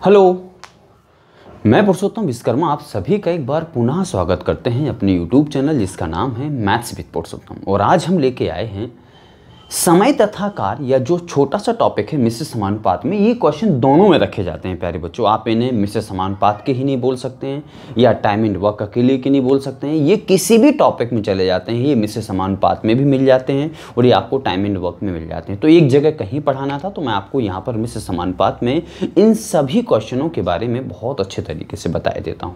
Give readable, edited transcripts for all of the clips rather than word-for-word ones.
Hello, मैं पुरुषोत्तम विश्वकर्मा आप सभी का एक बार पुनः स्वागत करते हैं अपने यूट्यूब चैनल जिसका नाम है मैथ्स विद पुरुषोत्तम। और आज हम लेके आए हैं समय तथा कार्य या जो छोटा सा टॉपिक है मिश्र समानुपात में। ये क्वेश्चन दोनों में रखे जाते हैं प्यारे बच्चों। आप इन्हें मिश्र समानुपात के ही नहीं बोल सकते हैं या टाइम एंड वर्क अकेले के नहीं बोल सकते हैं। ये किसी भी टॉपिक में चले जाते हैं, ये मिश्र समानुपात में भी मिल जाते हैं और ये आपको टाइम एंड वर्क में मिल जाते हैं। तो एक जगह कहीं पढ़ाना था तो मैं आपको यहाँ पर मिश्र समानुपात में इन सभी क्वेश्चनों के बारे में बहुत अच्छे तरीके से बता देता हूँ।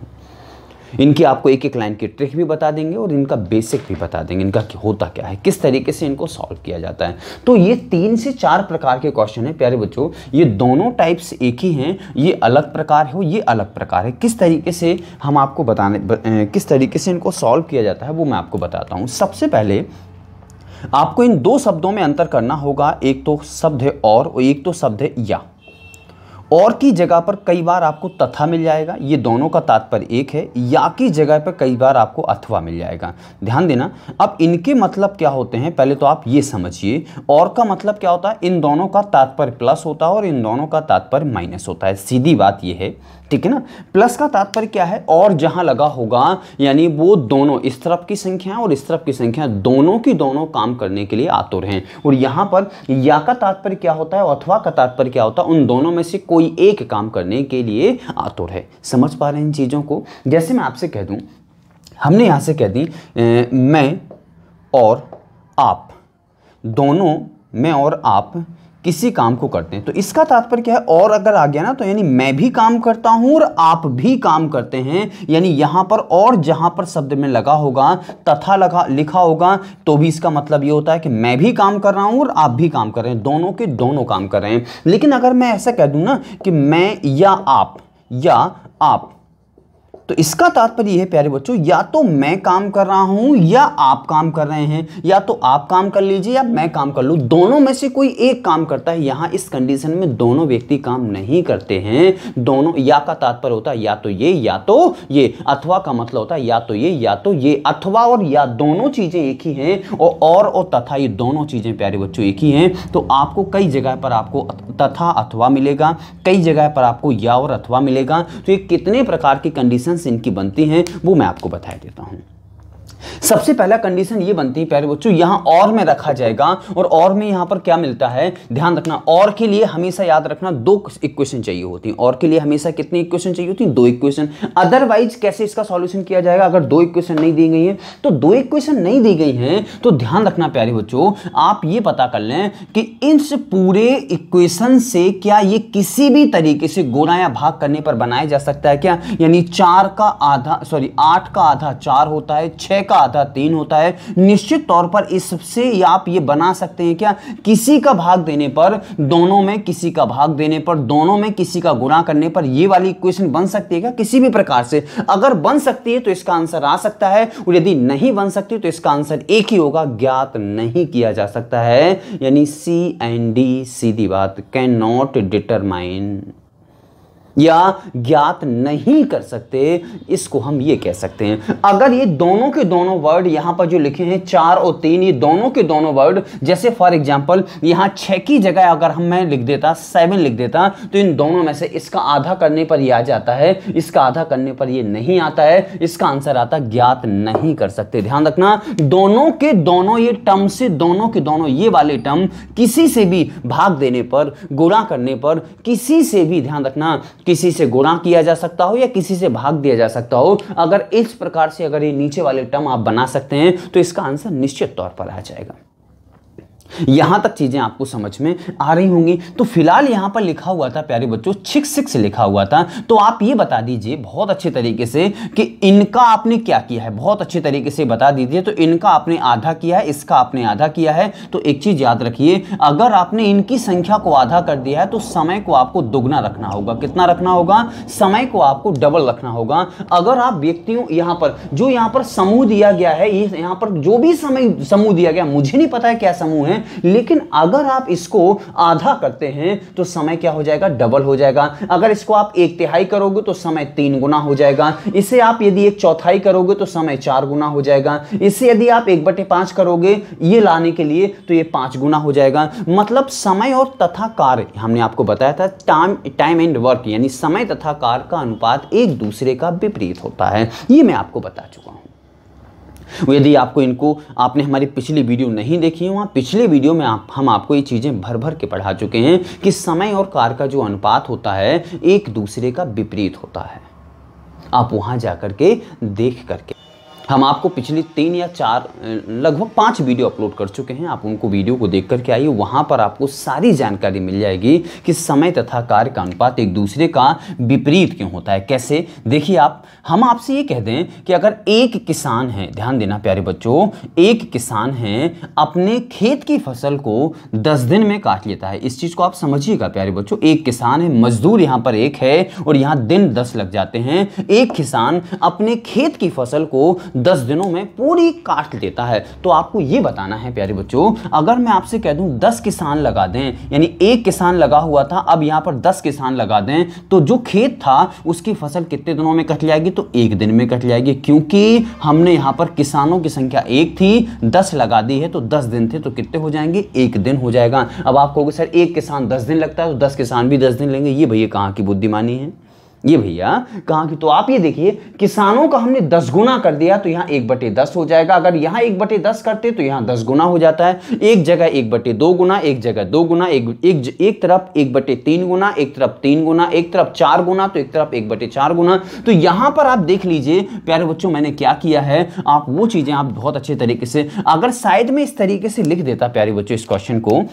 इनकी आपको एक एक लाइन की ट्रिक भी बता देंगे और इनका बेसिक भी बता देंगे, इनका होता क्या है, किस तरीके से इनको सॉल्व किया जाता है। तो ये 3 से 4 प्रकार के क्वेश्चन हैं प्यारे बच्चों। ये दोनों टाइप्स एक ही हैं, ये अलग प्रकार हो, ये अलग प्रकार है। किस तरीके से हम आपको किस तरीके से इनको सॉल्व किया जाता है वो मैं आपको बताता हूँ। सबसे पहले आपको इन 2 शब्दों में अंतर करना होगा। एक तो शब्द है और एक तो शब्द है या। और की जगह पर कई बार आपको तथा मिल जाएगा, ये दोनों का तात्पर्य एक है। या की जगह पर कई बार आपको अथवा मिल जाएगा। ध्यान देना। अब इनके मतलब क्या होते हैं पहले तो आप ये समझिए। और का मतलब क्या होता है, इन दोनों का तात्पर्य प्लस होता है और इन दोनों का तात्पर्य माइनस होता है। सीधी बात ये है, ठीक है ना। प्लस का तात्पर्य क्या है, और जहां लगा होगा यानी वो दोनों, इस तरफ की संख्या और इस तरफ की संख्या दोनों की दोनों काम करने के लिए आतुर हैं। और यहां पर या का तात्पर्य क्या होता है, अथवा का तात्पर्य क्या होता है, उन दोनों में से कोई एक काम करने के लिए आतुर है। समझ पा रहे हैं इन चीजों को। जैसे मैं आपसे कह दूं, हमने यहां से कह दी मैं और आप दोनों, मैं और आप किसी काम को करते हैं, तो इसका तात्पर्य क्या है, और अगर आ गया ना तो यानी मैं भी काम करता हूं और आप भी काम करते हैं। यानी यहां पर और जहां पर शब्द में लगा होगा तथा लिखा होगा तो भी इसका मतलब ये होता है कि मैं भी काम कर रहा हूं और आप भी काम कर रहे हैं, दोनों के दोनों काम कर रहे हैं। लेकिन अगर मैं ऐसा कह दूं ना कि मैं या आप, तो इसका तात्पर्य है प्यारे बच्चों, या तो मैं काम कर रहा हूं या आप काम कर रहे हैं, या तो आप काम कर लीजिए या मैं काम कर लूं, दोनों में से कोई एक काम करता है। यहां इस कंडीशन में दोनों व्यक्ति काम नहीं करते हैं। दोनों, या का तात्पर्य होता है या तो ये या तो ये, अथवा का मतलब होता है या तो ये या तो ये। अथवा और या दोनों चीजें एक ही हैं और तथा ये दोनों चीजें प्यारे बच्चों एक ही हैं। तो आपको कई जगह पर आपको तथा अथवा मिलेगा, कई जगह पर आपको या और अथवा मिलेगा। तो ये कितने प्रकार की कंडीशन इनकी बनती हैं वो मैं आपको बता देता हूं। सबसे पहला कंडीशन ये बनती है प्यारे बच्चों, यहां और में रखा जाएगा और में यहां पर क्या मिलता है, ध्यान रखना। और के लिए हमेशा याद रखना 2 इक्वेशन चाहिए होती हैं। और के लिए हमेशा कितनी इक्वेशन चाहिए होती हैं, 2 इक्वेशन। अदरवाइज कैसे इसका सॉल्यूशन किया जाएगा, अगर 2 इक्वेशन नहीं दी गई है तो 2 इक्वेशन नहीं दी गई हैं तो ध्यान रखना प्यारे बच्चों, आप ये पता कर लें कि इस पूरे इक्वेशन से क्या ये किसी भी तरीके से गुणा या भाग करने पर बनाया जा सकता है क्या। यानी 8 का आधा 4 होता है, 6 का आधा 3 होता है। निश्चित तौर पर इससे आप ये बना सकते हैं क्या, किसी का भाग देने पर दोनों में, किसी का भाग देने पर दोनों में, किसी का गुणा करने पर ये वाली इक्वेशन बन सकती है क्या, किसी भी प्रकार से। अगर बन सकती है तो इसका आंसर आ सकता है, और यदि नहीं बन सकती तो इसका आंसर एक ही होगा, ज्ञात नहीं किया जा सकता है। यानी सी एंड डी, सीधी बात, कैन नॉट डिटरमाइन, या ज्ञात नहीं कर सकते, इसको हम ये कह सकते हैं। अगर ये दोनों के दोनों वर्ड यहां पर जो लिखे हैं 4 और 3, ये दोनों के दोनों वर्ड, जैसे फॉर एग्जांपल यहां 6 की जगह अगर मैं लिख देता 7 लिख देता, तो इन दोनों में से इसका आधा करने पर ये आ जाता है, इसका आधा करने पर ये नहीं आता है, इसका आंसर आता ज्ञात नहीं कर सकते। ध्यान रखना, दोनों के दोनों ये टर्म से, दोनों के दोनों ये वाले टर्म किसी से भी भाग देने पर, गुणा करने पर, किसी से भी, ध्यान रखना, किसी से गुणा किया जा सकता हो या किसी से भाग दिया जा सकता हो। अगर इस प्रकार से अगर ये नीचे वाले टर्म आप बना सकते हैं तो इसका आंसर निश्चित तौर पर आ जाएगा। यहां तक चीजें आपको समझ में आ रही होंगी। तो फिलहाल यहां पर लिखा हुआ था प्यारे बच्चों 6 लिखा हुआ था, तो आप ये बता दीजिए बहुत अच्छे तरीके से कि इनका आपने क्या किया है, बहुत अच्छे तरीके से बता दीजिए। तो इनका आपने आधा किया है, इसका आपने आधा किया है। तो एक चीज याद रखिए, अगर आपने इनकी संख्या को आधा कर दिया है तो समय को आपको दुगना रखना होगा। कितना रखना होगा, समय को आपको डबल रखना होगा। अगर आप व्यक्तियों यहां पर जो यहां पर समूह दिया गया है, ये यहां पर जो भी समय समूह दिया गया, मुझे नहीं पता है क्या समूह है, हैं, लेकिन अगर आप इसको आधा करते हैं तो समय क्या हो जाएगा, डबल हो जाएगा। अगर इसको आप 1/3 करोगे तो समय 3 गुना हो जाएगा। इसे आप यदि 1/4 करोगे तो समय 4 गुना हो जाएगा। इसे यदि आप 1/5 करोगे ये लाने के लिए तो ये 5 गुना हो जाएगा। मतलब समय और तथा कार्य, हमने आपको बताया था टाइम एंड वर्क, यानी समय तथा कार्य का अनुपात एक दूसरे का विपरीत होता है। ये मैं आपको बता चुका हूं। यदि आपको आपने हमारी पिछली वीडियो नहीं देखी है, वहां पिछले वीडियो में हम आपको ये चीजें भर भर के पढ़ा चुके हैं कि समय और कार्य का जो अनुपात होता है एक दूसरे का विपरीत होता है। आप वहां जाकर के देख करके, हम आपको पिछली 3 या 4 लगभग 5 वीडियो अपलोड कर चुके हैं, आप उनको वीडियो को देख करके आइए, वहाँ पर आपको सारी जानकारी मिल जाएगी कि समय तथा कार्य का अनुपात एक दूसरे का विपरीत क्यों होता है। कैसे, देखिए हम आपसे ये कह दें कि अगर एक किसान है, ध्यान देना प्यारे बच्चों, एक किसान है अपने खेत की फसल को 10 दिन में काट लेता है। इस चीज़ को आप समझिएगा प्यारे बच्चों, एक किसान है, मजदूर यहाँ पर एक है और यहाँ दिन 10 लग जाते हैं। एक किसान अपने खेत की फसल को 10 दिनों में पूरी काट देता है। तो आपको यह बताना है प्यारे बच्चों, अगर मैं आपसे कह दूं 10 किसान लगा दें, यानी एक किसान लगा हुआ था, अब यहां पर 10 किसान लगा दें, तो जो खेत था उसकी फसल कितने दिनों में कट जाएगी, तो 1 दिन में कट जाएगी। क्योंकि हमने यहां पर किसानों की संख्या 1 थी, 10 लगा दी है, तो 10 दिन थे, तो कितने हो जाएंगे, 1 दिन हो जाएगा। अब आप कहोगे सर एक किसान 10 दिन लगता है तो 10 किसान भी 10 दिन लेंगे, ये भैया कहां की बुद्धिमानी है, ये भैया कहां की। तो आप ये देखिए, किसानों का हमने 10 गुना कर दिया तो यहां 1/10 हो जाएगा। अगर यहां 1/10 करते तो यहां 10 गुना हो जाता है। एक जगह 1/2 गुना, एक जगह 2 गुना, एक तरफ 1/3 गुना, एक तरफ 3 गुना, एक तरफ 4 गुना, तो एक तरफ 1/4 गुना। तो यहां पर आप देख लीजिए प्यारे बच्चों, मैंने क्या किया है, आप वो चीजें आप बहुत अच्छे तरीके से, अगर साइड में इस तरीके से लिख देता प्यारे बच्चों इस क्वेश्चन को,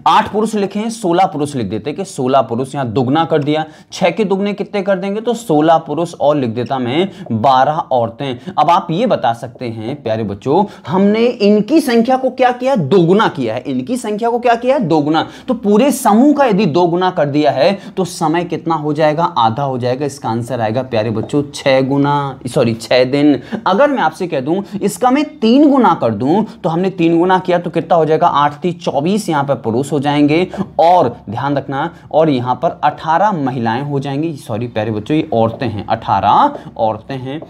8 पुरुष लिखे हैं, 16 पुरुष लिख देते कि 16 पुरुष, यहां दुगना कर दिया, 6 के दुगने कितने कर देंगे, तो 16 पुरुष, और लिख देता मैं 12 औरतें। अब आप ये बता सकते हैं प्यारे बच्चों, हमने इनकी संख्या को क्या किया, दोगुना किया है। इनकी संख्या को क्या किया है, दोगुना। तो पूरे समूह का यदि दोगुना कर दिया है तो समय कितना हो जाएगा, आधा हो जाएगा। इसका आंसर आएगा प्यारे बच्चों 6 दिन। अगर मैं आपसे कह दूं इसका मैं 3 गुना कर दूं, तो हमने 3 गुना किया तो कितना हो जाएगा, 8 3 24 यहां पर पुरुष हो जाएंगे, और ध्यान रखना, और यहां पर 18 महिलाएं हो जाएंगी। सॉरी प्यारे बच्चों, ये औरतें हैं, 18 औरतें हैं।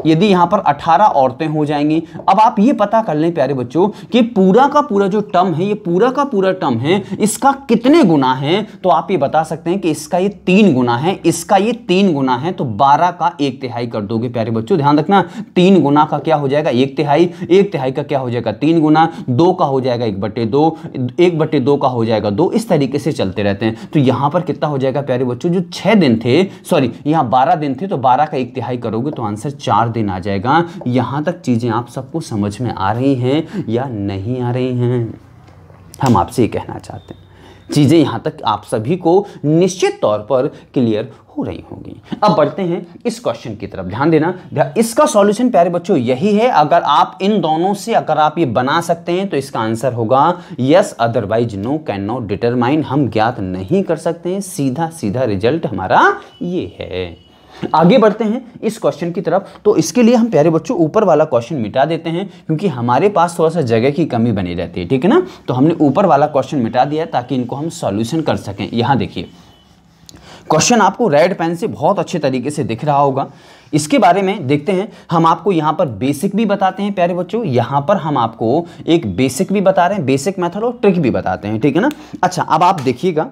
यदि यहां पर 18 औरतें हो जाएंगी, अब आप ये पता कर लें प्यारे बच्चों कि पूरा का पूरा जो टर्म है, ये पूरा का पूरा टर्म है, इसका कितने गुना है, तो आप ये बता सकते हैं कि इसका ये 3 गुना है, इसका ये 3 गुना है, तो 12 का 1/3 कर दोगे प्यारे बच्चों। ध्यान रखना, 3 गुना का क्या हो जाएगा, 1/3, 1/3 का क्या हो जाएगा, 3 गुना, 2 का हो जाएगा 1/2, 1/2 का हो जाएगा 2, इस तरीके से चलते रहते हैं। तो यहां पर कितना हो जाएगा प्यारे बच्चों, जो 6 दिन थे, सॉरी यहां 12 दिन थे, तो 12 का 1/3 करोगे तो आंसर 4 दिन आ जाएगा। यहां तक चीजें आप सबको समझ में आ रही हैं या नहीं आ रही हैं, हम आपसे ये कहना चाहते हैं। चीजें यहां तक आप सभी को निश्चित तौर पर क्लियर हो रही होंगी। अब बढ़ते हैं इस क्वेश्चन की तरफ, ध्यान देना। इसका सॉल्यूशन प्यारे बच्चों यही है, अगर आप इन दोनों से अगर आप ये बना सकते हैं तो इसका आंसर होगा yes, otherwise no, can not determine, हम ज्ञात नहीं कर सकते हैं। सीधा सीधा रिजल्ट हमारा ये है। आगे बढ़ते हैं इस क्वेश्चन की तरफ। तो इसके लिए हम प्यारे बच्चों ऊपर वाला क्वेश्चन मिटा देते हैं, क्योंकि हमारे पास थोड़ा सा जगह की कमी बनी रहती है, ठीक है ना। तो हमने ऊपर वाला क्वेश्चन मिटा दिया ताकि इनको हम सॉल्यूशन कर सकें। यहां देखिए, क्वेश्चन आपको रेड पेन से बहुत अच्छे तरीके से दिख रहा होगा। इसके बारे में देखते हैं। हम आपको यहां पर बेसिक भी बताते हैं प्यारे बच्चों, यहां पर हम आपको एक बेसिक भी बता रहे हैं, बेसिक मेथड और ट्रिक भी बताते हैं, ठीक है ना। अच्छा, अब आप देखिएगा,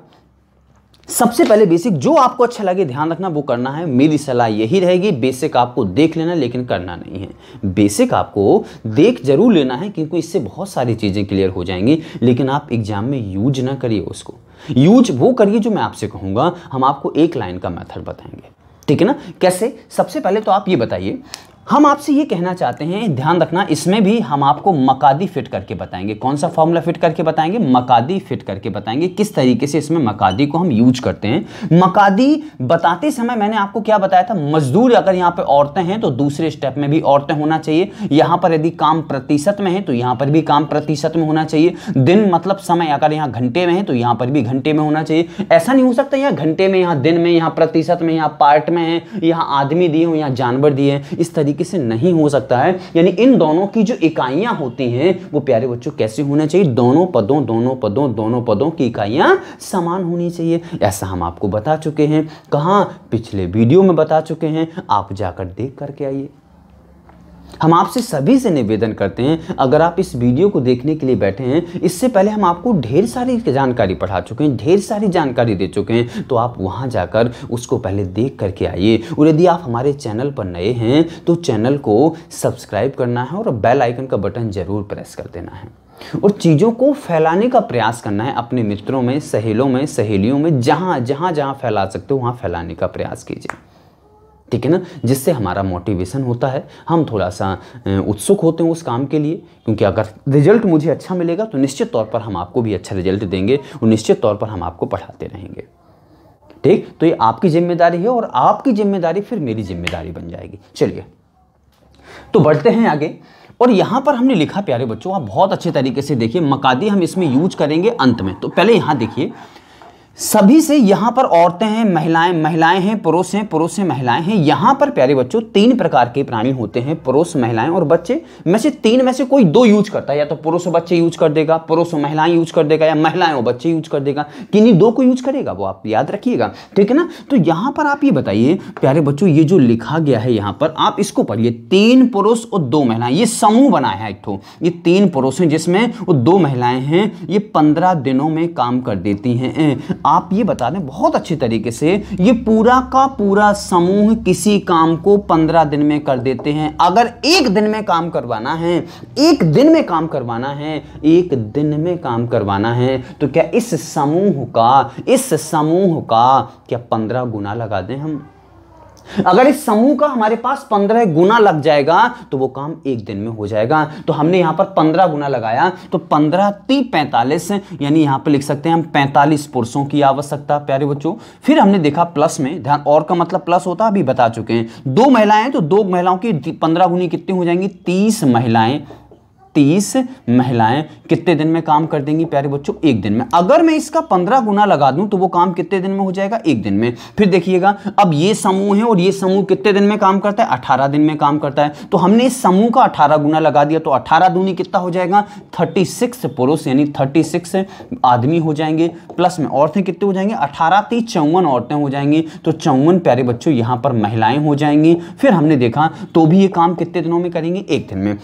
सबसे पहले बेसिक जो आपको अच्छा लगे ध्यान रखना वो करना है। मेरी सलाह यही रहेगी, बेसिक आपको देख लेना लेकिन करना नहीं है। बेसिक आपको देख जरूर लेना है, क्योंकि इससे बहुत सारी चीजें क्लियर हो जाएंगी, लेकिन आप एग्जाम में यूज ना करिए उसको। यूज वो करिए जो मैं आपसे कहूंगा। हम आपको एक लाइन का मेथड बताएंगे, ठीक है ना। कैसे, सबसे पहले तो आप ये बताइए, हम आपसे ये कहना चाहते हैं, ध्यान रखना, इसमें भी हम आपको मकादी फिट करके बताएंगे। कौन सा फॉर्मूला फिट करके बताएंगे, मकादी फिट करके बताएंगे। किस तरीके से इसमें मकादी को हम यूज करते हैं। मकादी बताते समय मैंने आपको क्या बताया था, मजदूर अगर यहाँ पे औरतें हैं तो दूसरे स्टेप में भी औरतें होना चाहिए। यहां पर यदि काम प्रतिशत में है तो यहां पर भी काम प्रतिशत में होना चाहिए। दिन मतलब समय अगर यहाँ घंटे में है तो यहां पर भी घंटे में होना चाहिए। ऐसा नहीं हो सकता यहाँ घंटे में, यहाँ दिन में, यहाँ प्रतिशत में, यहाँ पार्ट में है, यहाँ आदमी दिए हो, यहाँ जानवर दिए हैं। इस तरीके तरीके से नहीं हो सकता है। यानी इन दोनों की जो इकाइयां होती हैं वो प्यारे बच्चों कैसे होना चाहिए, दोनों पदों की इकाइयां समान होनी चाहिए। ऐसा हम आपको बता चुके हैं, कहां, पिछले वीडियो में बता चुके हैं, आप जाकर देख करके आइए। हम आपसे सभी से निवेदन करते हैं, अगर आप इस वीडियो को देखने के लिए बैठे हैं, इससे पहले हम आपको ढेर सारी जानकारी पढ़ा चुके हैं, ढेर सारी जानकारी दे चुके हैं, तो आप वहां जाकर उसको पहले देख करके आइए। और यदि आप हमारे चैनल पर नए हैं तो चैनल को सब्सक्राइब करना है और बेल आइकन का बटन जरूर प्रेस कर देना है और चीज़ों को फैलाने का प्रयास करना है अपने मित्रों में, सहेलियों में, जहां फैला सकते हो वहां फैलाने का प्रयास कीजिए, ठीक है ना। जिससे हमारा मोटिवेशन होता है, हम थोड़ा सा उत्सुक होते हैं उस काम के लिए, क्योंकि अगर रिजल्ट मुझे अच्छा मिलेगा तो निश्चित तौर पर हम आपको भी अच्छा रिजल्ट देंगे और निश्चित तौर पर हम आपको पढ़ाते रहेंगे, ठीक। तो ये आपकी जिम्मेदारी है और आपकी जिम्मेदारी फिर मेरी जिम्मेदारी बन जाएगी। चलिए तो बढ़ते हैं आगे। और यहां पर हमने लिखा प्यारे बच्चों, आप बहुत अच्छे तरीके से देखिए, मकादी हम इसमें यूज करेंगे अंत में। तो पहले यहां देखिए, सभी से यहां पर औरतें हैं, महिलाएं हैं, पुरुष हैं, महिलाएं हैं। यहां पर प्यारे बच्चों 3 प्रकार के प्राणी होते हैं, पुरुष, महिलाएं और बच्चे। में से 3 में से कोई 2 यूज करता है, या तो पुरुष और बच्चे यूज कर देगा, पुरुष और महिलाएं यूज कर देगा, या महिलाएं और बच्चे यूज कर देगा। किन्हीं 2 को यूज करेगा, वो आप याद रखिएगा, ठीक है ना। तो यहां पर आप ये बताइए प्यारे बच्चों, ये जो लिखा गया है यहां पर आप इसको पढ़िए, 3 पुरुष और 2 महिलाएं, ये समूह बनाया है एक ठो। ये 3 पुरुष हैं जिसमें वो 2 महिलाएं हैं, ये 15 दिनों में काम कर देती हैं। आप ये बता दें बहुत अच्छे तरीके से, ये पूरा का पूरा समूह किसी काम को 15 दिन में कर देते हैं। अगर एक दिन में काम करवाना है, एक दिन में काम करवाना है, तो क्या इस समूह का क्या 15 गुना लगा दें हम? अगर इस समूह का हमारे पास 15 गुना लग जाएगा तो वो काम एक दिन में हो जाएगा। तो हमने यहां पर 15 गुना लगाया, तो 15 × 45, यानी यहां पर लिख सकते हैं हम 45 पुरुषों की आवश्यकता प्यारे बच्चों। फिर हमने देखा प्लस में, ध्यान, और का मतलब प्लस होता है, अभी बता चुके हैं। 2 महिलाएं, तो 2 महिलाओं की 15 गुनी कितनी हो जाएंगी? 30 महिलाएं कितने दिन में काम कर देंगी प्यारे बच्चों? एक दिन में। अगर मैं इसका 15 गुना लगा दूं तो वो काम कितने दिन में हो जाएगा? एक दिन में। फिर देखिएगा, अब ये समूह है और ये समूह कितने दिन में काम करता है? 18 दिन में काम करता है। तो हमने इस समूह का 18 गुना लगा दिया, तो 18 दूनी कितना हो जाएगा? 36 पुरुष, यानी 36 आदमी हो जाएंगे। प्लस में औरतें कितने हो जाएंगे? 18 × 30 54 औरतें हो जाएंगी। तो 54 प्यारे बच्चों यहां पर महिलाएं हो जाएंगी। फिर हमने देखा तो भी ये काम कितने दिनों में करेंगे? एक दिन में।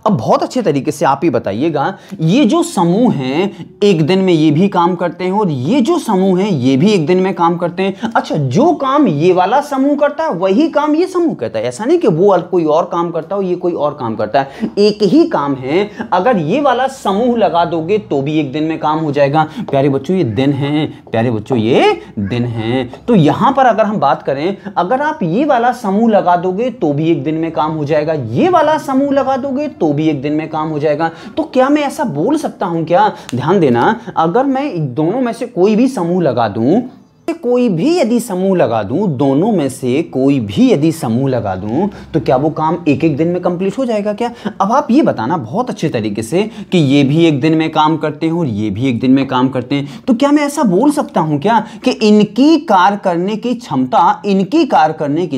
अब बहुत अच्छे तरीके से आप ही बताइएगा, ये जो समूह हैं एक दिन में ये भी काम करते हैं और ये जो समूह है ये भी एक दिन में काम करते हैं। अच्छा, जो काम ये वाला समूह करता है वही काम ये समूह करता है। ऐसा नहीं कि वो कोई और काम करता हो, ये कोई और काम करता है। एक ही काम है, अगर ये वाला समूह लगा दोगे तो भी एक दिन में काम हो जाएगा। प्यारे बच्चों ये दिन है, प्यारे बच्चों ये दिन है। तो यहां पर अगर हम बात करें, अगर आप ये वाला समूह लगा दोगे तो भी एक दिन में काम हो जाएगा, ये वाला समूह लगा दोगे तो भी एक दिन में काम हो जाएगा। तो क्या मैं ऐसा बोल सकता हूं क्या? ध्यान देना, अगर मैं दोनों में से कोई भी समूह लगा दूं, कोई भी यदि समूह लगा दूं, दोनों में से कोई भी यदि समूह लगा दूं, तो क्या वो काम एक एक दिन में कंप्लीट हो जाएगा क्या? अब आप ये बताना बहुत अच्छे तरीके से कि ये भी एक दिन में काम करते हैं और ये भी एक दिन में काम करते हैं। तो क्या मैं ऐसा बोल सकता हूं क्या कि इनकी कार्य करने की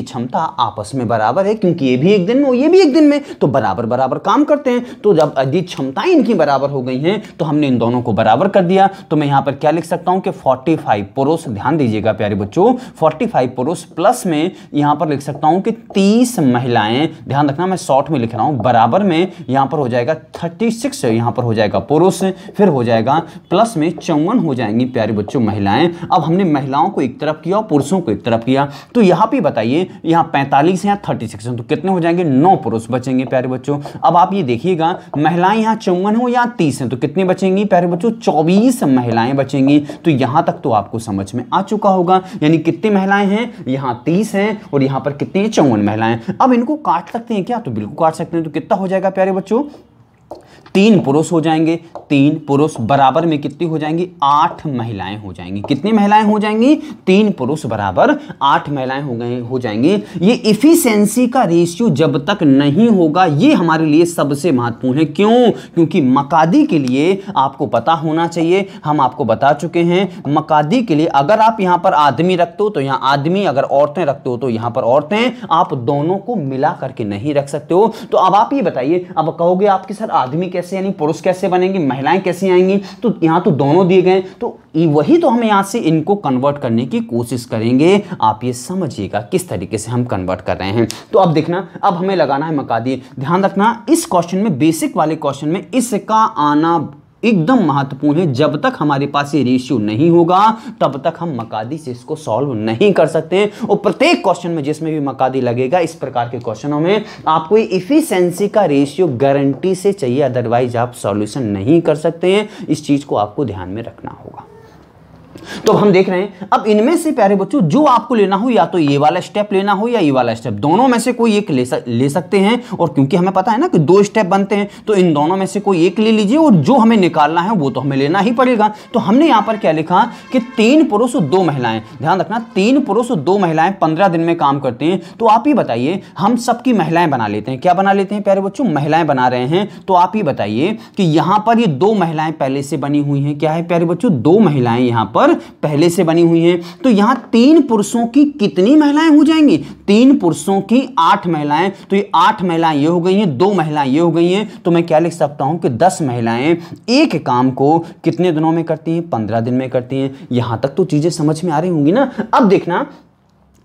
क्षमता आपस में बराबर है, क्योंकि ये भी एक दिन में और ये भी एक दिन में, तो बराबर बराबर काम करते हैं। तो जब यदि क्षमताएं इनकी बराबर हो गई हैं तो हमने इन दोनों को बराबर कर दिया। तो मैं यहां पर क्या लिख सकता हूं कि 45 पुरुष, ध्यान दीजिएगा प्यारे बच्चों, 45 पुरुष प्लस में यहां पर लिख सकता हूं कि 30 महिलाएं, ध्यान रखना मैं शॉर्ट में लिख रहा हूं, बराबर में यहां पर हो जाएगा 36, यहां पर हो जाएगा पुरुष, फिर हो जाएगा प्लस में 54 हो जाएंगी प्यारे बच्चों महिलाएं। अब हमने महिलाओं को एक तरफ किया और पुरुषों को एक तरफ किया। तो यहां पे बताइए, यहां 45 है, यहां 36 है, तो कितने हो जाएंगे? 9 पुरुष बचेंगे प्यारे बच्चों। अब आप ये देखिएगा, महिलाएं यहां 54 हो, यहां 30 है, तो कितनी बचेंगी प्यारे बच्चों? 24 महिलाएं बचेंगी। तो यहां तक तो आपको समझ में आ चुका होगा, यानी कितनी महिलाएं हैं? यहां 30 हैं और यहां पर कितनी? 54 महिलाएं। अब इनको काट सकते हैं क्या? तो बिल्कुल काट सकते हैं। तो कितना हो जाएगा प्यारे बच्चों? 3 पुरुष हो जाएंगे, 3 पुरुष बराबर में कितनी हो जाएंगी, 8 महिलाएं हो जाएंगी। कितनी महिलाएं हो जाएंगी, 3 पुरुष बराबर 8 महिलाएं हो जाएंगी। ये इफिशिएंसी का रेशियो जब तक नहीं होगा, ये हमारे लिए सबसे महत्वपूर्ण है। क्यों? क्योंकि मकादी के लिए आपको पता होना चाहिए, हम आपको बता चुके हैं, मकादी के लिए अगर आप यहां पर आदमी रखते हो तो यहां आदमी, अगर औरतें रखते हो तो यहां पर औरतें, आप दोनों को मिला करके नहीं रख सकते हो। तो अब आप ये बताइए, अब कहोगे आपके सर आदमी कैसे यानी पुरुष कैसे बनेंगे, महिलाएं कैसे आएंगी, तो यहां तो दोनों दिए गए, तो वही तो हम यहां से इनको कन्वर्ट करने की कोशिश करेंगे। आप ये समझिएगा किस तरीके से हम कन्वर्ट कर रहे हैं। तो अब देखना, अब हमें लगाना है मकादी। ध्यान रखना इस क्वेश्चन में, बेसिक वाले क्वेश्चन में इसका आना एकदम महत्वपूर्ण है। जब तक हमारे पास ये रेशियो नहीं होगा तब तक हम मकादी से इसको सॉल्व नहीं कर सकते। और प्रत्येक क्वेश्चन में जिसमें भी मकादी लगेगा, इस प्रकार के क्वेश्चनों में आपको इफिशिएंसी का रेशियो गारंटी से चाहिए, अदरवाइज आप सॉल्यूशन नहीं कर सकते हैं। इस चीज को आपको ध्यान में रखना होगा। तो हम देख रहे हैं, अब इनमें से प्यारे बच्चों जो आपको लेना हो, या तो ये वाला स्टेप लेना हो या ये वाला स्टेप, दोनों में से कोई एक ले सकते हैं। और क्योंकि हमें पता है ना कि 2 स्टेप बनते हैं, तो इन दोनों में से कोई एक ले लीजिए, और जो हमें निकालना है वो तो हमें लेना ही पड़ेगा। तो हमने यहां पर क्या लिखा कि 3 पुरुष और 2 महिलाएं। ध्यान रखना, 3 पुरुष और 2 महिलाएं 15 दिन में काम करते हैं। तो आप ही बताइए, हम सबकी महिलाएं बना लेते हैं। क्या बना लेते हैं प्यारे बच्चों, महिलाएं बना रहे हैं। तो आप ही बताइए कि यहां पर ये 2 महिलाएं पहले से बनी हुई हैं। क्या है प्यारे बच्चों, 2 महिलाएं यहां पर पहले से बनी हुई हैं। तो यहां 3 पुरुषों की कितनी महिलाएं हो जाएंगी, 3 पुरुषों की 8 महिलाएं। तो ये 8 महिलाएं ये हो गई हैं, 2 महिलाएं ये हो गई हैं। तो मैं क्या लिख सकता हूं कि 10 महिलाएं एक काम को कितने दिनों में करती हैं, 15 दिन में करती हैं। यहां तक तो चीजें समझ में आ रही होंगी ना। अब देखना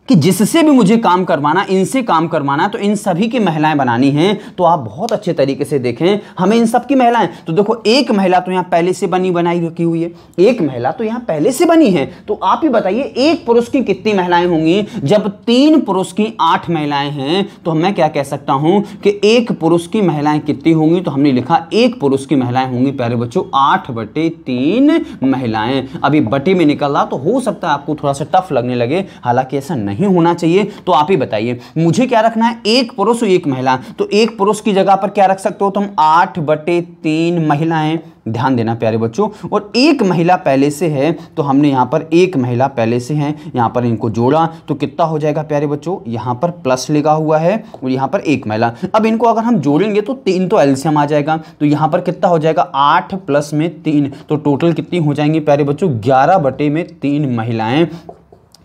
कि जिससे भी मुझे काम करवाना, इनसे काम करवाना, तो इन सभी की महिलाएं बनानी हैं। तो आप बहुत अच्छे तरीके से देखें, हमें इन सब की महिलाएं, तो देखो एक महिला तो यहां पहले से बनाई रखी हुई है, एक महिला तो यहां पहले से बनी है। तो आप ही बताइए एक पुरुष की कितनी महिलाएं होंगी, जब 3 पुरुष की 8 महिलाएं हैं। तो मैं क्या कह सकता हूं कि एक पुरुष की महिलाएं कितनी होंगी, तो हमने लिखा एक पुरुष की महिलाएं होंगी प्यारे बच्चों 8/3 महिलाएं। अभी बटे में निकल रहा, तो हो सकता है आपको थोड़ा सा टफ लगने लगे, हालांकि ऐसा नहीं होना चाहिए। तो आप ही बताइए मुझे क्या रखना है, एक पुरुष और एक महिला। तो एक पुरुष की जगह पर क्या रख सकते हो तुम, 8/3 महिलाएं। ध्यान देना प्यारे बच्चों, और एक महिला पहले से है, तो हमने यहां पर एक महिला पहले से है, यहां पर इनको जोड़ा तो कितना हो जाएगा प्यारे बच्चों, यहां पर प्लस लिखा हुआ है और यहां पर एक महिला। अब इनको अगर हम जोड़ेंगे तो 3 तो एलसीएम आ जाएगा। तो यहां पर कितना हो जाएगा, 8 + 3, तो टोटल कितनी हो जाएंगी प्यारे बच्चों, 11/3 महिलाएं।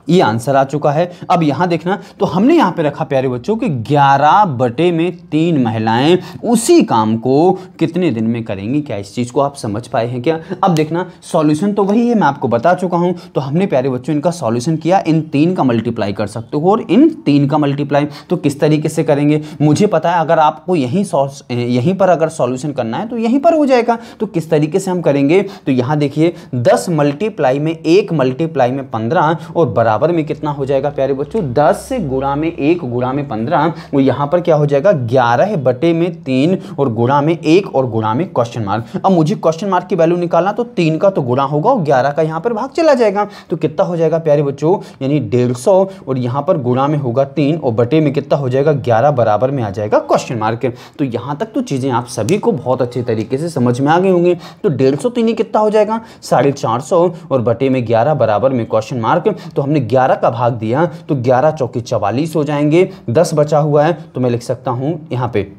ये आंसर आ चुका है। अब यहां देखना, तो हमने यहां पे रखा प्यारे बच्चों कि 11/3 महिलाएं उसी काम को कितने दिन में करेंगी। क्या इस चीज को आप समझ पाए हैं क्या? अब देखना, सॉल्यूशन तो वही है, मैं आपको बता चुका हूं। तो हमने प्यारे बच्चों इनका सॉल्यूशन किया, इन 3 का मल्टीप्लाई कर सकते हो और इन 3 का मल्टीप्लाई। तो किस तरीके से करेंगे मुझे पता है, अगर आपको यहीं पर अगर सॉल्यूशन करना है तो यहीं पर हो जाएगा। तो किस तरीके से हम करेंगे, तो यहां देखिए 10 मल्टीप्लाई में 1 मल्टीप्लाई में 15 और बराबर में कितना हो जाएगा प्यारे बच्चों, 10 गुणा में 1 गुणा में 15। और यहां पर क्या हो जाएगा, 11/3 और गुणा में 1 और गुणा में क्वेश्चन मार्क। अब मुझे क्वेश्चन मार्क की वैल्यू निकालना, तो 3 का तो गुणा होगा और 11 का यहां पर भाग चला जाएगा। तो कितना हो जाएगा प्यारे बच्चों, यानी 150 और यहां पर गुणा में होगा 3 और बटे में कितना हो जाएगा 11, बराबर में आ जाएगा क्वेश्चन मार्क। तो यहां तक तो चीजें आप सभी को बहुत अच्छे तरीके से समझ में आ गई होंगी। तो 150 कितना हो जाएगा 450 और बटे में 11 बराबर में क्वेश्चन मार्क। तो हमने 11 का भाग दिया तो 11 चौके 44 हो जाएंगे, 10 बचा हुआ है तो मैं लिख सकता हूं यहां पे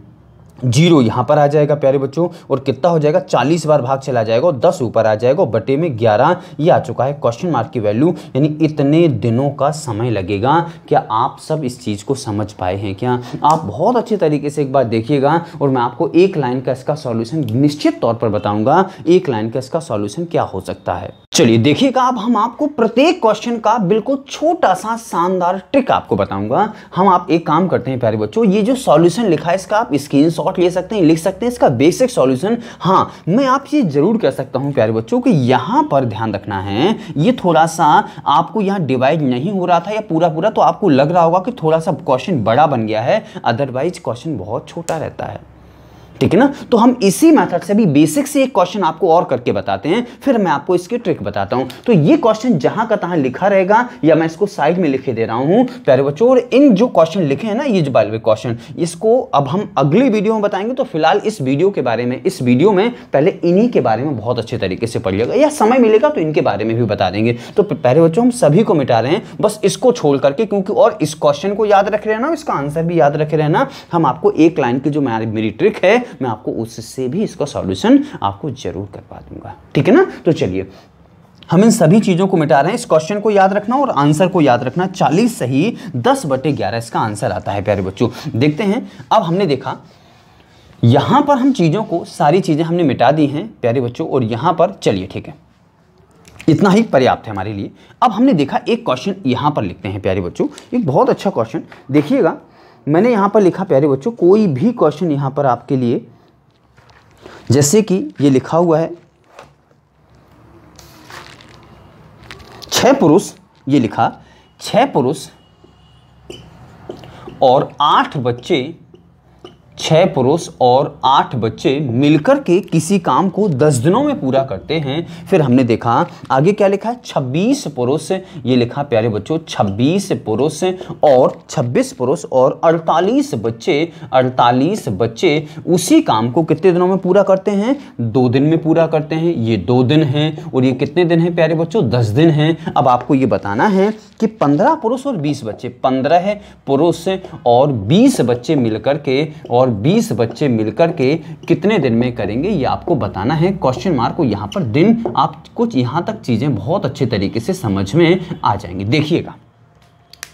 0 यहां पर आ जाएगा प्यारे बच्चों और कितना हो जाएगा 40 बार भाग चला जाएगा और 10 ऊपर आ जाएगा और बटे में 11 ये आ चुका है क्वेश्चन मार्क की वैल्यू। यानी इतने दिनों का समय लगेगा। क्या आप सब इस चीज को समझ पाए हैं क्या? आप बहुत अच्छे तरीके से एक बार देखिएगा और मैं आपको एक लाइन का इसका सॉल्यूशन निश्चित तौर पर बताऊंगा, एक लाइन का इसका सॉल्यूशन क्या हो सकता है। चलिए देखिएगा, अब हम आपको प्रत्येक क्वेश्चन का बिल्कुल छोटा सा शानदार ट्रिक आपको बताऊंगा। हम आप एक काम करते हैं प्यारे बच्चों, ये जो सॉल्यूशन लिखा है इसका आप स्क्रीनशॉट ले सकते हैं, लिख सकते हैं इसका बेसिक सॉल्यूशन। हाँ, मैं आपसे जरूर कह सकता हूं प्यारे बच्चों कि यहां पर ध्यान रखना है, ये थोड़ा सा आपको यहां डिवाइड नहीं हो रहा था या पूरा पूरा, तो आपको लग रहा होगा कि थोड़ा सा क्वेश्चन बड़ा बन गया है, अदरवाइज क्वेश्चन बहुत छोटा रहता है। ठीक है ना। तो हम इसी मेथड से भी बेसिक से एक क्वेश्चन आपको और करके बताते हैं, फिर मैं आपको इसकी ट्रिक बताता हूं। तो ये क्वेश्चन जहां का तहां लिखा रहेगा या मैं इसको साइड में लिखे दे रहा हूं प्यारे बच्चों। और इन जो क्वेश्चन लिखे हैं ना, ये जो बालवे क्वेश्चन, इसको अब हम अगली वीडियो में बताएंगे। तो फिलहाल इस वीडियो के बारे में, इस वीडियो में पहले इन्हीं के बारे में बहुत अच्छे तरीके से पढ़ लिएगा, या समय मिलेगा तो इनके बारे में भी बता देंगे। तो प्यारे बच्चों हम सभी को मिटा रहे हैं, बस इसको छोड़ करके, क्योंकि और इस क्वेश्चन को याद रखे रहना, इसका आंसर भी याद रखे रहना। हम आपको एक लाइन की जो मेरी ट्रिक है, मैं आपको उससे भी इसका सॉल्यूशन आपको जरूर करवा दूंगा, ठीक है ना। तो चलिए हम इन सभी चीजों को मिटा रहे हैं। इस क्वेश्चन को याद रखना और आंसर को याद रखना। 40 सही 10/11 इसका आंसर आता है प्यारे बच्चों। देखते हैं, अब हमने देखा यहां पर हम चीजों को, सारी चीजें हमने मिटा दी हैं प्यारे बच्चों, और यहां पर चलिए ठीक है, इतना ही पर्याप्त है हमारे लिए। अब हमने देखा एक क्वेश्चन यहां पर लिखते हैं प्यारे बच्चों, एक बहुत अच्छा क्वेश्चन। देखिएगा मैंने यहां पर लिखा प्यारे बच्चों, कोई भी क्वेश्चन यहां पर आपके लिए, जैसे कि ये लिखा हुआ है 6 पुरुष, ये लिखा 6 पुरुष और 8 बच्चे, 6 पुरुष और 8 बच्चे मिलकर के किसी काम को 10 दिनों में पूरा करते हैं। फिर हमने देखा आगे क्या लिखा है, 26 पुरुष, ये लिखा प्यारे बच्चों 26 पुरुष और 26 पुरुष और 48 बच्चे उसी काम को कितने दिनों में पूरा करते हैं, 2 दिन में पूरा करते हैं। ये 2 दिन हैं और ये कितने दिन हैं प्यारे बच्चों, 10 दिन हैं। अब आपको ये बताना है कि 15 पुरुष और 20 बच्चे, 15 पुरुष और 20 बच्चे मिलकर के, और 20 बच्चे मिलकर के कितने दिन में करेंगे, ये आपको बताना है। क्वेश्चन मार्क को यहां पर दिन, आप कुछ यहां तक चीजें बहुत अच्छे तरीके से समझ में आ जाएंगी। देखिएगा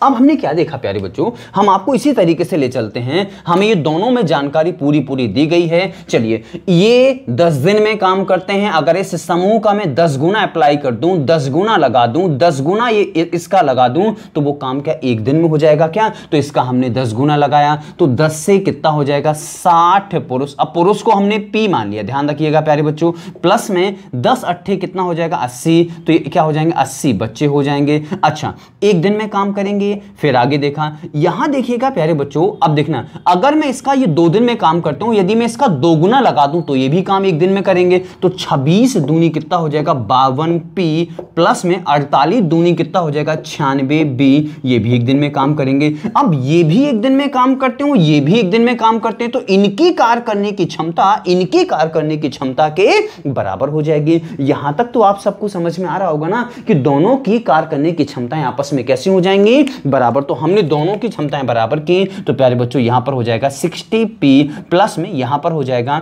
अब हमने क्या देखा प्यारे बच्चों, हम आपको इसी तरीके से ले चलते हैं। हमें ये दोनों में जानकारी पूरी दी गई है। चलिए ये 10 दिन में काम करते हैं। अगर इस समूह का मैं 10 गुना अप्लाई कर दूं, 10 गुना लगा दूं, 10 गुना ये इसका लगा दूं, तो वो काम क्या 1 दिन में हो जाएगा क्या। तो इसका हमने 10 गुना लगाया तो 10 से कितना हो जाएगा, 60 पुरुष। अब पुरुष को हमने P मान लिया, ध्यान रखिएगा प्यारे बच्चों। प्लस में 10 अट्ठे कितना हो जाएगा, 80। तो ये क्या हो जाएंगे, 80 बच्चे हो जाएंगे। अच्छा 1 दिन में काम करेंगे। फिर आगे देखा, यहां देखिएगा प्यारे बच्चों, अब देखना अगर मैं इसका ये 2 दिन में काम करता हूं, यदि मैं इसका 2 गुना लगा दूं तो ये भी काम 1 दिन में करेंगे। तो 26 दूनी कितना हो जाएगा, 52P, प्लस में 48 दूनी कितना हो जाएगा, 96B, ये भी 1 दिन में काम करेंगे। अब ये भी 1 दिन में काम करते हो, ये भी 1 दिन में काम करते हैं, तो इनकी कार्य करने की क्षमता के बराबर हो जाएगी। यहां तक तो आप सबको समझ में आ रहा होगा ना कि दोनों की कार्य करने की क्षमताएं आपस में कैसी हो जाएंगी, बराबर। तो हमने दोनों की क्षमताएं बराबर की, तो प्यारे बच्चों यहां पर हो जाएगा 60P, प्लस में यहां पर हो जाएगा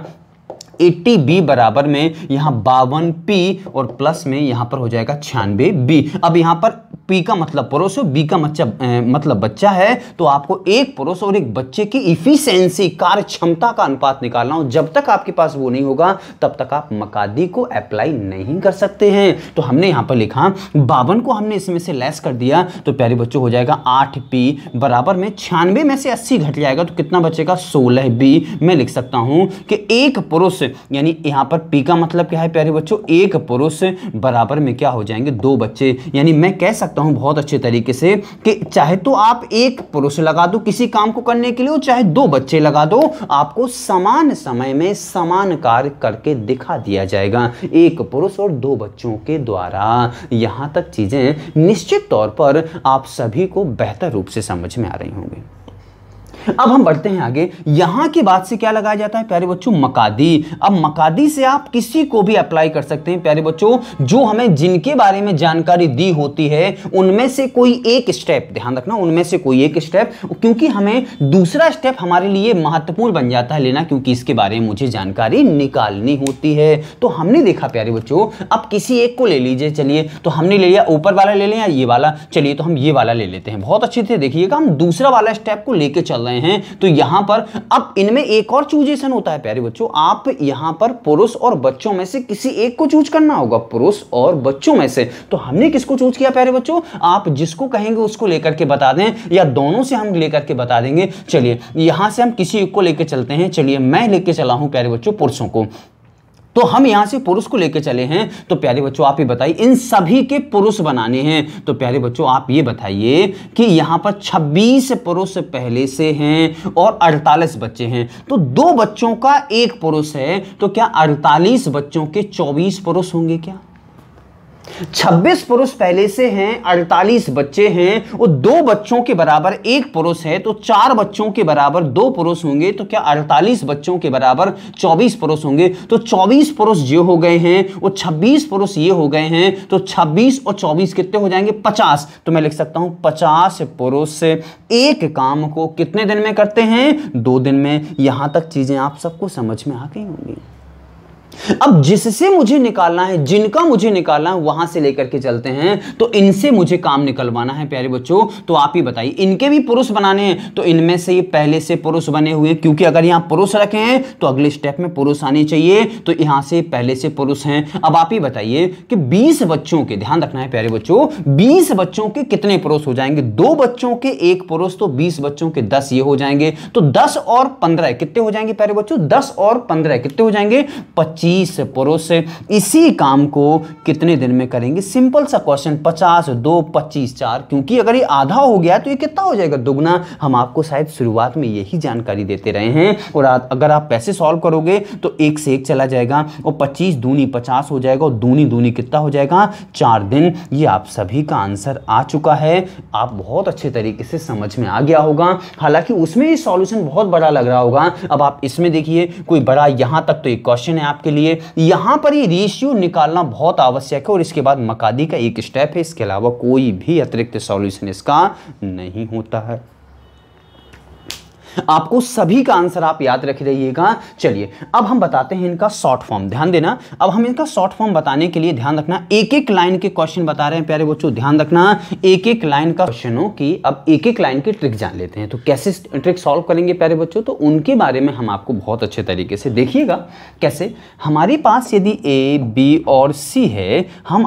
80B, बराबर में यहां 52P, और प्लस में यहां पर हो जाएगा 96B। अब यहां पर P का मतलब पुरुष, B का मतलब बच्चा है, तो आपको एक पुरुष और एक बच्चे की इफिशिएंसी, कार्य क्षमता का अनुपात निकालना हो। जब तक आपके पास वो नहीं होगा तब तक आप मकादी को अप्लाई नहीं कर सकते हैं। तो हमने यहां पर लिखा 52 को हमने इसमें से लेस कर दिया, तो प्यारे बच्चों हो जाएगा 8P, बराबर में 96 में से 80 घट जाएगा तो कितना बचेगा, 16B। मैं लिख सकता हूं कि एक पुरुष, यानी यहां पर P का मतलब क्या है प्यारे बच्चों, एक पुरुष, बराबर में क्या हो जाएंगे, 2 बच्चे। यानी मैं कह सकता हूं बहुत अच्छे तरीके से कि चाहे तो आप एक पुरुष लगा दो किसी काम को करने के लिए, चाहे 2 बच्चे लगा दो, आपको समान समय में समान कार्य करके दिखा दिया जाएगा, एक पुरुष और 2 बच्चों के द्वारा। यहां तक चीजें निश्चित तौर पर आप सभी को बेहतर रूप से समझ में आ रही होंगी। अब हम बढ़ते हैं आगे। यहां की बात से क्या लगाया जाता है प्यारे बच्चों, मकादी। अब मकादी से आप किसी को भी अप्लाई कर सकते हैं प्यारे बच्चों, जो हमें जिनके बारे में जानकारी दी होती है उनमें से कोई एक स्टेप, ध्यान रखना उनमें से कोई एक स्टेप, क्योंकि हमें दूसरा स्टेप हमारे लिए महत्वपूर्ण बन जाता है लेना, क्योंकि इसके बारे में मुझे जानकारी निकालनी होती है। तो हमने देखा प्यारे बच्चों, अब किसी एक को ले लीजिए। चलिए तो हमने ले लिया, ऊपर वाला ले लें या ये वाला, चलिए तो हम ये वाला ले लेते हैं। बहुत अच्छे से देखिएगा, हम दूसरा वाला स्टेप को लेके चल रहे हैं। तो यहां पर अब इनमें एक और चूजेशन होता है प्यारे बच्चों, आप यहां पर पुरुष और बच्चों में से किसी एक को चूज करना होगा, पुरुष और बच्चों में से। तो हमने किसको चूज किया प्यारे बच्चों, आप जिसको कहेंगे उसको लेकर के बता दें, या दोनों से हम लेकर के बता देंगे। चलिए यहां से हम किसी एक को लेकर चलते हैं। चलिए मैं लेके चला हूं प्यारे बच्चों पुरुषों को। तो हम यहां से पुरुष को लेकर चले हैं, तो प्यारे बच्चों आप ये बताइए इन सभी के पुरुष बनाने हैं। तो प्यारे बच्चों आप ये बताइए कि यहां पर 26 पुरुष पहले से हैं और 48 बच्चे हैं, तो 2 बच्चों का 1 पुरुष है, तो क्या 48 बच्चों के 24 पुरुष होंगे क्या? 26 पुरुष पहले से हैं, 48 बच्चे हैं और 2 बच्चों के बराबर 1 पुरुष है, तो 4 बच्चों के बराबर 2 पुरुष होंगे, तो क्या 48 बच्चों के बराबर 24 पुरुष होंगे? तो 24 पुरुष ये हो गए हैं और 26 पुरुष ये हो गए हैं, तो 26 और 24 कितने हो जाएंगे? 50। तो मैं लिख सकता हूं 50 पुरुष एक काम को कितने दिन में करते हैं? 2 दिन में। यहां तक चीजें आप सबको समझ में आ गई होंगी। अब जिससे मुझे निकालना है, जिनका मुझे निकालना है, वहां से लेकर के चलते हैं, तो इनसे मुझे काम निकलवाना है प्यारे बच्चों। तो आप ही बताइए, इनके भी पुरुष बनाने हैं, तो इनमें से ये पहले से पुरुष बने हुए हैं, क्योंकि अगर यहां पुरुष रखे हैं तो अगले स्टेप में पुरुष आने चाहिए, तो यहां से पहले से पुरुष हैं। अब आप ही बताइए कि 20 बच्चों के, ध्यान रखना है प्यारे बच्चों, 20 बच्चों के कितने पुरुष हो जाएंगे? 2 बच्चों के 1 पुरुष, तो 20 बच्चों के 10 ये हो जाएंगे, तो 10 और 15 कितने हो जाएंगे प्यारे बच्चों? 10 और 15 कितने हो जाएंगे? 25 पुरुष। इसी काम को कितने दिन में करेंगे? सिंपल सा क्वेश्चन, 50 2 25 4, क्योंकि अगर ये आधा हो गया तो ये कितना हो जाएगा? दुगना। हम आपको शायद शुरुआत में यही जानकारी देते रहे हैं, और अगर आप पैसे सॉल्व करोगे तो 1 से 1 चला जाएगा और 25 दूनी 50 हो जाएगा और दूनी दूनी कितना हो जाएगा? 4 दिन। ये आप सभी का आंसर आ चुका है, आप बहुत अच्छे तरीके से समझ में आ गया होगा। हालांकि उसमें ये सॉल्यूशन बहुत बड़ा लग रहा होगा। अब आप इसमें देखिए, कोई बड़ा, यहां तक तो एक क्वेश्चन है आपके लिए, यहां पर ये रेशियो निकालना बहुत आवश्यक है और इसके बाद मकादी का एक स्टेप है, इसके अलावा कोई भी अतिरिक्त सॉल्यूशन इसका नहीं होता है। आपको सभी का आंसर आप याद रख रहिएगा। चलिए अब हम बताते हैं इनका शॉर्ट फॉर्म, ध्यान देना। अब हम इनका शॉर्ट फॉर्म बताने के लिए ध्यान रखना, एक एक लाइन के क्वेश्चन बता रहे हैं प्यारे बच्चों, ध्यान रखना, एक एक लाइन का क्वेश्चनों की अब एक एक लाइन की ट्रिक जान लेते हैं। तो कैसे ट्रिक सॉल्व करेंगे प्यारे बच्चों, तो उनके बारे में हम आपको बहुत अच्छे तरीके से, देखिएगा कैसे। हमारे पास यदि ए बी और सी है,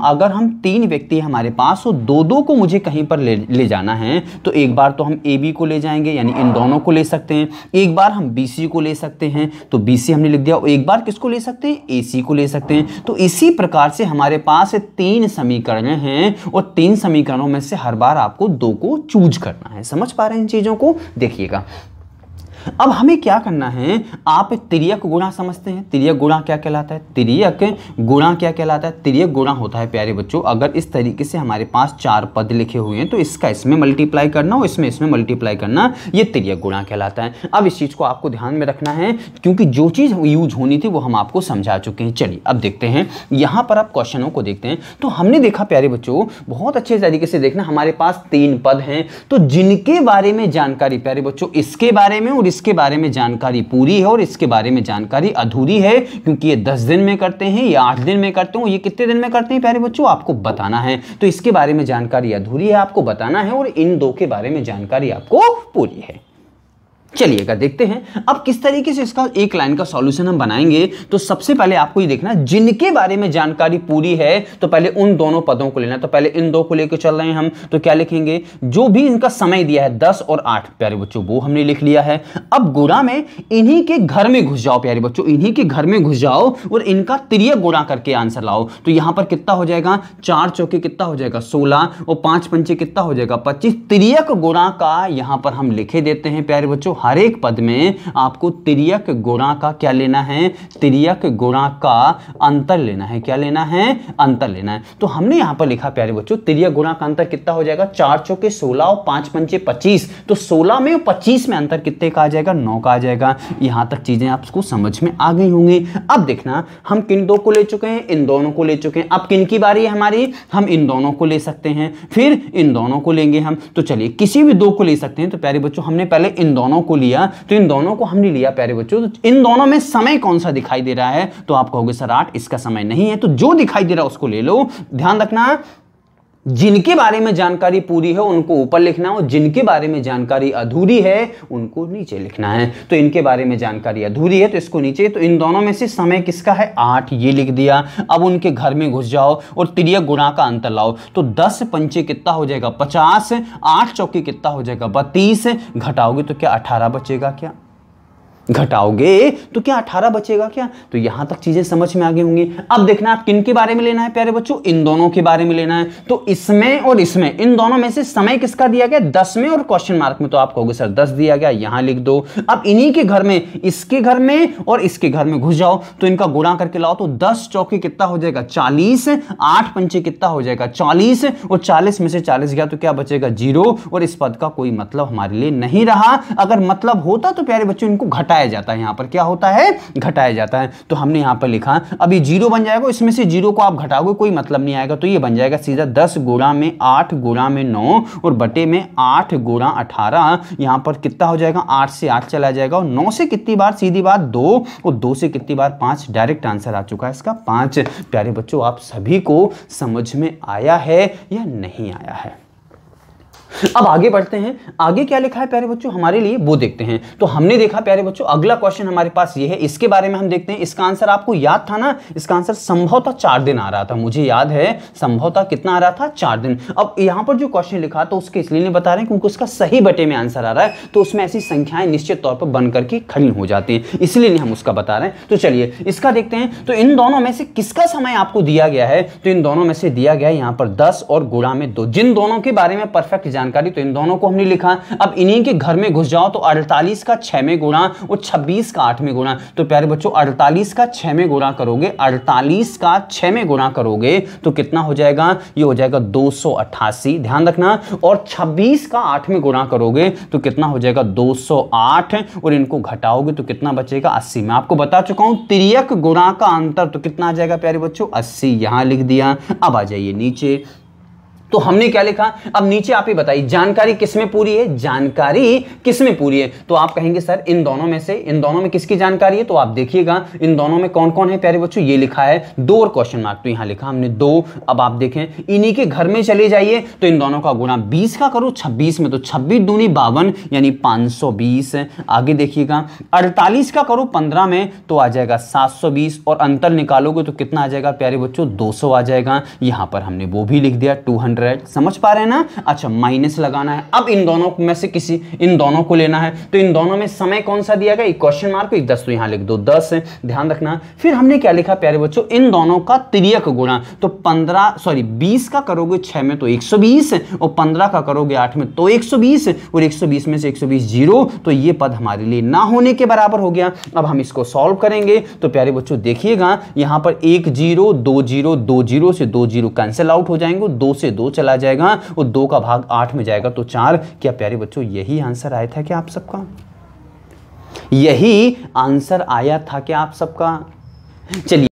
अगर हम 3 व्यक्ति हमारे पास, तो 2-2 को मुझे कहीं पर ले जाना है, तो एक बार तो हम ए बी को ले जाएंगे, यानी इन दोनों को ले सकते हैं, एक बार हम BC को ले सकते हैं, तो BC हमने लिख दिया, और एक बार किसको ले सकते हैं? AC को ले सकते हैं। तो इसी प्रकार से हमारे पास 3 समीकरण हैं और 3 समीकरणों में से हर बार आपको 2 को चूज करना है। समझ पा रहे हैं इन चीजों को? देखिएगा अब हमें क्या करना है, आप तिर्यक गुणा समझते हैं। तिर्यक गुणा क्या कहलाता है? तिर्यक गुणा क्या कहलाता है? तिर्यक गुणा होता है प्यारे बच्चों, अगर इस तरीके से हमारे पास 4 पद लिखे हुए हैं, तो इसका इसमें मल्टीप्लाई करना और इसमें मल्टीप्लाई करना, ये तिर्यक गुणा कहलाता है। अब इस चीज को आपको ध्यान में रखना है, क्योंकि जो चीज यूज होनी थी वो हम आपको समझा चुके हैं। चलिए अब देखते हैं, यहां पर आप क्वेश्चनों को देखते हैं। तो हमने देखा प्यारे बच्चों, बहुत अच्छे तरीके से देखना, हमारे पास 3 पद हैं, तो जिनके बारे में जानकारी प्यारे बच्चों, इसके बारे में और इसके बारे में जानकारी पूरी है और इसके बारे में जानकारी अधूरी है, क्योंकि ये 10 दिन में करते हैं या 8 दिन में करते हो, ये कितने दिन में करते हैं प्यारे बच्चों, आपको बताना है। तो इसके बारे में जानकारी अधूरी है, आपको बताना है, और इन 2 के बारे में जानकारी आपको पूरी है। चलिएगा देखते हैं अब किस तरीके से इसका एक लाइन का सॉल्यूशन हम बनाएंगे। तो सबसे पहले आपको ये देखना, जिनके बारे में जानकारी पूरी है, तो पहले उन दोनों पदों को लेना। तो पहले इन 2 को लेकर चल रहे हैं हम, तो क्या लिखेंगे? जो भी इनका समय दिया है 10 और 8 प्यारे बच्चों, वो हमने लिख लिया है। अब गुणा में इन्हीं के घर में घुस जाओ प्यारे बच्चों, इन्हीं के घर में घुस जाओ और इनका तिर्यक गुणा करके आंसर लाओ। तो यहां पर कितना हो जाएगा? 4 चौके कितना हो जाएगा? 16 और 5 पंचे कितना हो जाएगा? 25। तिर्यक गुणा का यहां पर हम लिखे देते हैं प्यारे बच्चों, हर एक पद में आपको तिर्यक गुणा का क्या लेना है? तिर्यक गुणा का अंतर लेना है। क्या लेना है? अंतर लेना है। तो हमने यहां पर लिखा प्यारे बच्चों, तिर्यक गुणा का अंतर कितना हो जाएगा? 4 चौके 16 और 5 पंचे 25। तो 16 में और 25 में अंतर कितने का आ जाएगा? 9 का आ जाएगा। यहां तक चीजें आपको समझ में आ गई होंगी। अब देखना, हम किन 2 को ले चुके हैं? इन दोनों को ले चुके हैं। अब किन की बारी है हमारी? हम इन दोनों को ले सकते हैं, फिर इन दोनों को लेंगे हम। तो चलिए किसी भी 2 को ले सकते हैं। तो प्यारे बच्चों हमने पहले इन दोनों को लिया, तो इन दोनों को हमने लिया प्यारे बच्चों। तो इन दोनों में समय कौन सा दिखाई दे रहा है? तो आप कहोगे सर 8, इसका समय नहीं है, तो जो दिखाई दे रहा है उसको ले लो। ध्यान रखना, जिनके बारे में जानकारी पूरी है उनको ऊपर लिखना है और जिनके बारे में जानकारी अधूरी है उनको नीचे लिखना है। तो इनके बारे में जानकारी अधूरी है तो इसको नीचे, तो इन दोनों में से समय किसका है? 8, ये लिख दिया। अब उनके घर में घुस जाओ और तिर्यक गुणा का अंतर लाओ। तो 10 पंचे कितना हो जाएगा? 50। 8 चौके कितना हो जाएगा? 32। घटाओगे तो क्या 18 बचेगा? क्या घटाओगे तो क्या 18 बचेगा क्या? तो यहां तक चीजें समझ में आ गई होंगी। अब देखना आप किन के बारे में लेना है प्यारे बच्चों, इन दोनों के बारे में लेना है। तो इसमें और इसमें, इन दोनों में से समय किसका दिया गया? 10 में और क्वेश्चन मार्क में। तो आप कहोगे सर 10 दिया गया, यहां लिख दो। अब इन्हीं के घर में, इसके घर में और इसके घर में घुस जाओ, तो इनका गुणा करके लाओ, तो 10 चौके कितना हो जाएगा? 40, 8 पंचे कितना हो जाएगा? 40, और 40 में से 40 गया तो क्या बचेगा? 0। और इस पद का कोई मतलब हमारे लिए नहीं रहा। अगर मतलब होता तो प्यारे बच्चों इनको घटाया जाता है। यहां पर क्या होता है? घटाया जाता है। तो हमने यहां पर लिखा, अब ये 0 बन जाएगा, इसमें से 0 को आप घटाओगे कोई मतलब नहीं आएगा, तो ये बन जाएगा सीधा 10 गुणा में 8 गुणा में 9 और बटे में 8 गुणा 18। यहां पर कितना हो जाएगा? 8 से 8 चला जाएगा, और 9 से कितनी बार? सीधी बात 2, और 2 से कितनी बार? 5। डायरेक्ट आंसर आ चुका है इसका 5। प्यारे बच्चों आप सभी को समझ में आया है या नहीं आया है? अब आगे बढ़ते हैं, आगे क्या लिखा है प्यारे बच्चों हमारे लिए वो देखते हैं। तो हमने देखा प्यारे बच्चों अगला क्वेश्चन हमारे पास ये है, इसके बारे में हम देखते हैं। इसका आंसर आपको याद था ना? इसका आंसर संभवतः 4 दिन आ रहा था, मुझे याद है संभवतः कितना आ रहा था? 4 दिन। अब यहां पर जो क्वेश्चन लिखा तो उसके इसलिए नहीं बता रहे हैं क्योंकि उसका सही बटे में आंसर आ रहा है, तो उसमें ऐसी संख्याएं निश्चित तौर पर बन करके खड़ी हो जाती हैं, इसलिए नहीं हम उसका बता रहे हैं। तो चलिए इसका देखते हैं। तो इन दोनों में से किसका समय आपको दिया गया है? तो इन दोनों में से दिया गया है यहां पर 10 और गुणा में 2। जिन दोनों के बारे में परफेक्ट जानकारी, तो इन दोनों को हमने लिखा। अब इन्हीं के घर में घुस जाओ, तो 48 का 6 में गुणा और 26 का 8 में गुणा। तो प्यारे बच्चों 48 का 6 में गुणा करोगे, 48 का 6 में गुणा करोगे तो कितना हो जाएगा? ये हो जाएगा 288, ध्यान रखना। और 26 का 8 में गुणा करोगे तो कितना हो जाएगा? 208, और इनको घटाओगे तो कितना बचेगा? 80। मैं आपको बता चुका हूं तिर्यक गुणा का अंतर तो कितना आ जाएगा प्यारे बच्चों? 80। यहां लिख दिया। अब आ जाइए नीचे, तो हमने क्या लिखा? अब नीचे आप ही बताइए जानकारी किसमें पूरी है? जानकारी किसमें पूरी है? तो आप कहेंगे सर इन दोनों में से, इन दोनों में किसकी जानकारी है? तो आप देखिएगा इन दोनों में कौन कौन है प्यारे बच्चों। ये लिखा है 2 और क्वेश्चन मार्क, तो यहां लिखा हमने 2। अब आप देखें इन्हीं के घर में चले जाइए, तो इन दोनों का गुणा 20 का करो 26 में, तो 26 दूनी 52 यानी 520। आगे देखिएगा 48 का करो 15 में, तो आ जाएगा 720, और अंतर निकालोगे तो कितना आ जाएगा प्यारे बच्चों? 200 आ जाएगा। यहां पर हमने वो भी लिख दिया 200। समझ पा रहे हैं ना? अच्छा माइनस लगाना है। अब इन दोनों में से किसी, इन दोनों को लेना है, तो इन दोनों में समय कौन सा दिया गया? एक क्वेश्चन मार्क, एक 10, तो यहां लिख दो 10, ध्यान रखना। फिर हमने क्या लिखा प्यारे बच्चों? इन दोनों का तिर्यक गुणा, तो 20 का करोगे 6 में तो 120, और 15 का करोगे 8 में तो 120, और 120 में से 120 0, तो ये पद हमारे लिए ना होने के बराबर हो गया। अब हम इसको सॉल्व करेंगे, तो प्यारे बच्चों देखिएगा यहां पर 1 0 2 0 2 0 से 2 0 कैंसिल आउट हो जाएंगे, 2 से 2 चला जाएगा, और 2 का भाग 8 में जाएगा तो 4। क्या प्यारे बच्चों यही आंसर आया था क्या आप सबका? यही आंसर आया था क्या आप सबका? चलिए